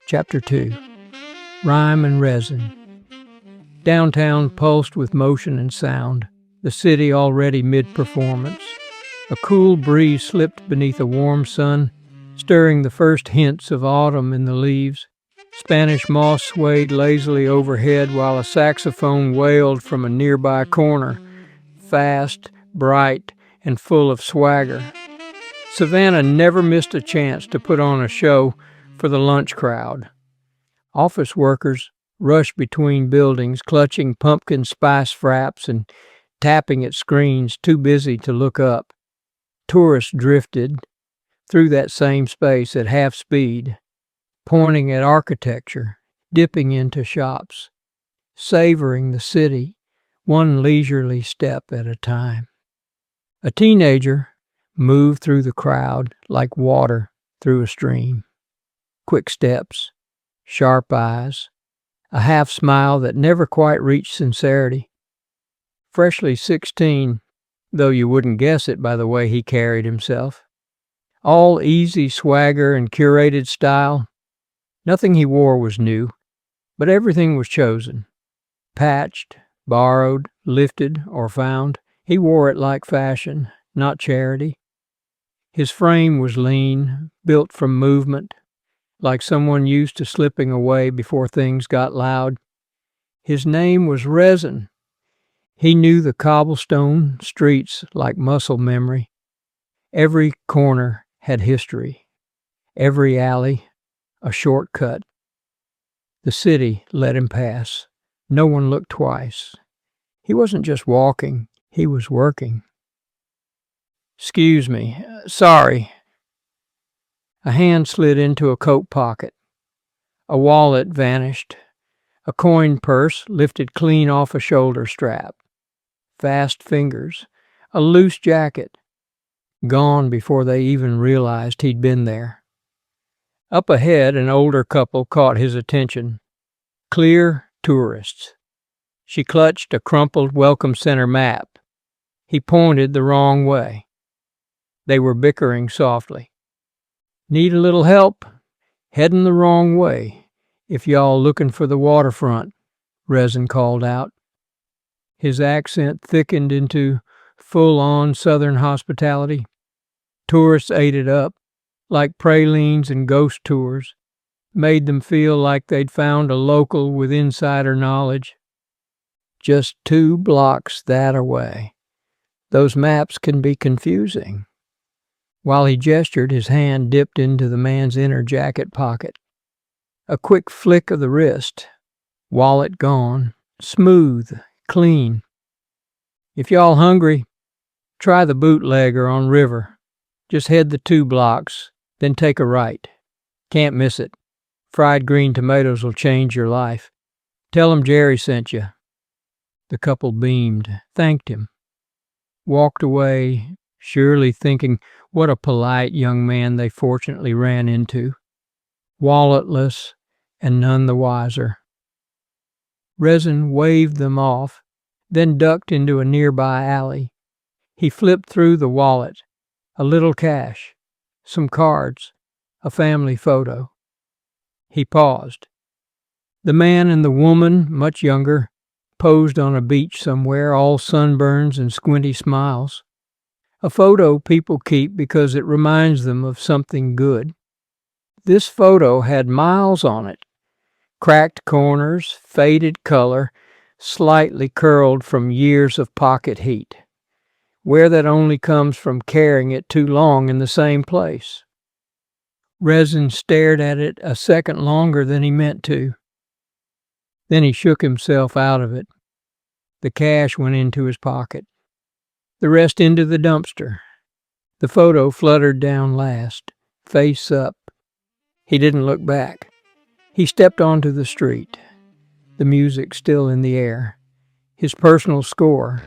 Chapter 2. Rhyme and Resin. Downtown pulsed with motion and sound, the city already mid-performance. A cool breeze slipped beneath a warm sun, stirring the first hints of autumn in the leaves. Spanish moss swayed lazily overhead while a saxophone wailed from a nearby corner, fast, bright, and full of swagger. Savannah never missed a chance to put on a show for the lunch crowd. Office workers rushed between buildings, clutching pumpkin spice fraps and tapping at screens, too busy to look up. Tourists drifted through that same space at half speed, pointing at architecture, dipping into shops, savoring the city, one leisurely step at a time. A teenager moved through the crowd like water through a stream. Quick steps, sharp eyes, a half smile that never quite reached sincerity. Freshly 16, though you wouldn't guess it by the way he carried himself. All easy swagger and curated style. Nothing he wore was new, but everything was chosen. Patched, borrowed, lifted, or found, he wore it like fashion, not charity. His frame was lean, built from movement, like someone used to slipping away before things got loud. His name was Resin. He knew the cobblestone streets like muscle memory. Every corner had history. Every alley a shortcut. The city let him pass. No one looked twice. He wasn't just walking, he was working. "Excuse me, sorry." A hand slid into a coat pocket. A wallet vanished. A coin purse lifted clean off a shoulder strap. Fast fingers. A loose jacket. Gone before they even realized he'd been there. Up ahead, an older couple caught his attention. Clear tourists. She clutched a crumpled Welcome Center map. He pointed the wrong way. They were bickering softly. "Need a little help? Heading the wrong way, if y'all looking for the waterfront," Resin called out. His accent thickened into full-on Southern hospitality. Tourists ate it up, like pralines and ghost tours, made them feel like they'd found a local with insider knowledge. Just 2 blocks that away. Those maps can be confusing. While he gestured, his hand dipped into the man's inner jacket pocket. A quick flick of the wrist. Wallet gone. Smooth. Clean. "If y'all hungry, try the bootlegger on River. Just head the 2 blocks, then take a right. Can't miss it. Fried green tomatoes will change your life. Tell 'em Jerry sent you." The couple beamed, thanked him, walked away, surely thinking what a polite young man they fortunately ran into, walletless and none the wiser. Resin waved them off, then ducked into a nearby alley. He flipped through the wallet, a little cash, some cards, a family photo. He paused. The man and the woman, much younger, posed on a beach somewhere, all sunburns and squinty smiles. A photo people keep because it reminds them of something good. This photo had miles on it. Cracked corners, faded color, slightly curled from years of pocket heat. Wear that only comes from carrying it too long in the same place. Resin stared at it a second longer than he meant to. Then he shook himself out of it. The cash went into his pocket. The rest into the dumpster. The photo fluttered down last, face up. He didn't look back. He stepped onto the street, the music still in the air, his personal score,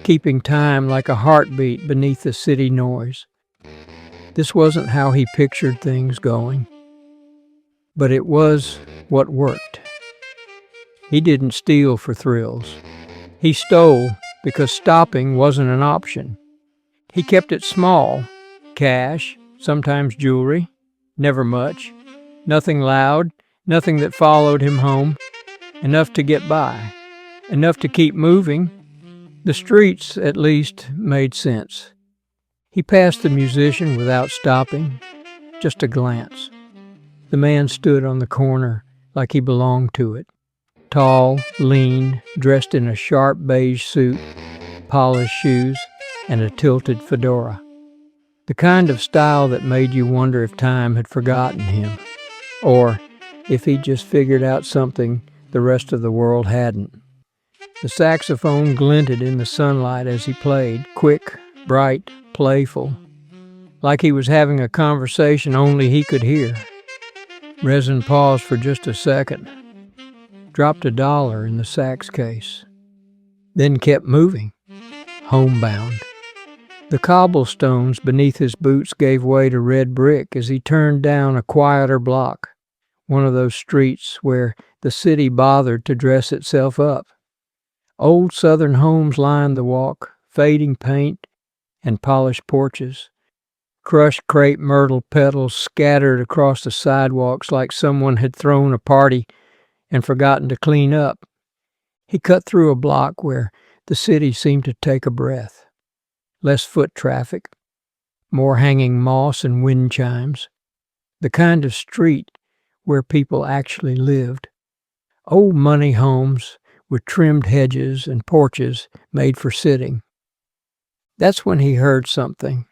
keeping time like a heartbeat beneath the city noise. This wasn't how he pictured things going. But it was what worked. He didn't steal for thrills. He stole because stopping wasn't an option. He kept it small: cash, sometimes jewelry, never much, nothing loud, nothing that followed him home, enough to get by, enough to keep moving. The streets, at least, made sense. He passed the musician without stopping, just a glance. The man stood on the corner like he belonged to it. Tall, lean, dressed in a sharp beige suit, polished shoes, and a tilted fedora. The kind of style that made you wonder if time had forgotten him, or if he'd just figured out something the rest of the world hadn't. The saxophone glinted in the sunlight as he played, quick, bright, playful, like he was having a conversation only he could hear. Resin paused for just a second, dropped $1 in the sax case, then kept moving, homebound. The cobblestones beneath his boots gave way to red brick as he turned down a quieter block, one of those streets where the city bothered to dress itself up. Old Southern homes lined the walk, fading paint and polished porches. Crushed crepe myrtle petals scattered across the sidewalks like someone had thrown a party and forgotten to clean up. He cut through a block where the city seemed to take a breath. Less foot traffic, more hanging moss and wind chimes. The kind of street where people actually lived. Old money homes with trimmed hedges and porches made for sitting. That's when he heard something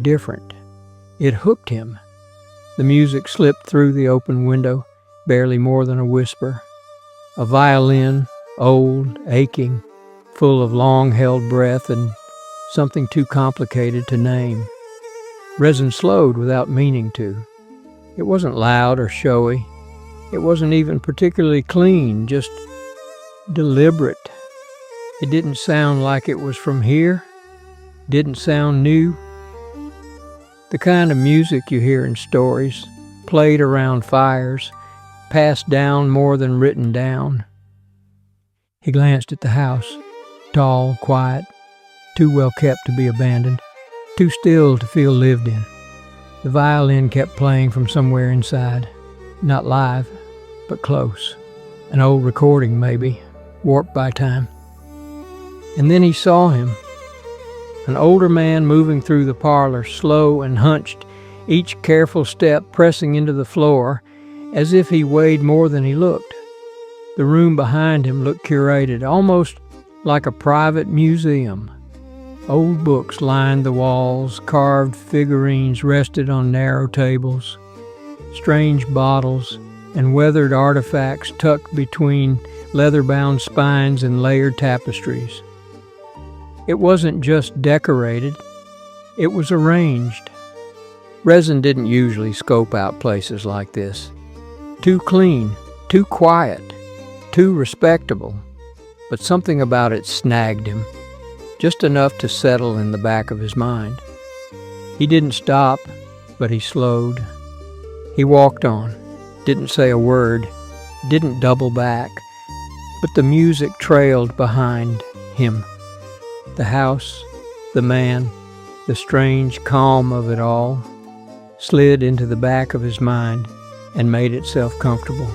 different. It hooked him. The music slipped through the open window, barely more than a whisper. A violin, old, aching, full of long-held breath and something too complicated to name. Resin slowed without meaning to. It wasn't loud or showy. It wasn't even particularly clean, just deliberate. It didn't sound like it was from here. Didn't sound new. The kind of music you hear in stories, played around fires, passed down more than written down. He glanced at the house, tall, quiet, too well kept to be abandoned, too still to feel lived in. The violin kept playing from somewhere inside, not live, but close. An old recording, maybe, warped by time. And then he saw him. An older man moving through the parlor, slow and hunched, each careful step pressing into the floor, as if he weighed more than he looked. The room behind him looked curated, almost like a private museum. Old books lined the walls, carved figurines rested on narrow tables, strange bottles and weathered artifacts tucked between leather-bound spines and layered tapestries. It wasn't just decorated, it was arranged. Resin didn't usually scope out places like this. Too clean, too quiet, too respectable. But something about it snagged him, just enough to settle in the back of his mind. He didn't stop, but he slowed. He walked on, didn't say a word, didn't double back, but the music trailed behind him. The house, the man, the strange calm of it all slid into the back of his mind and made itself comfortable.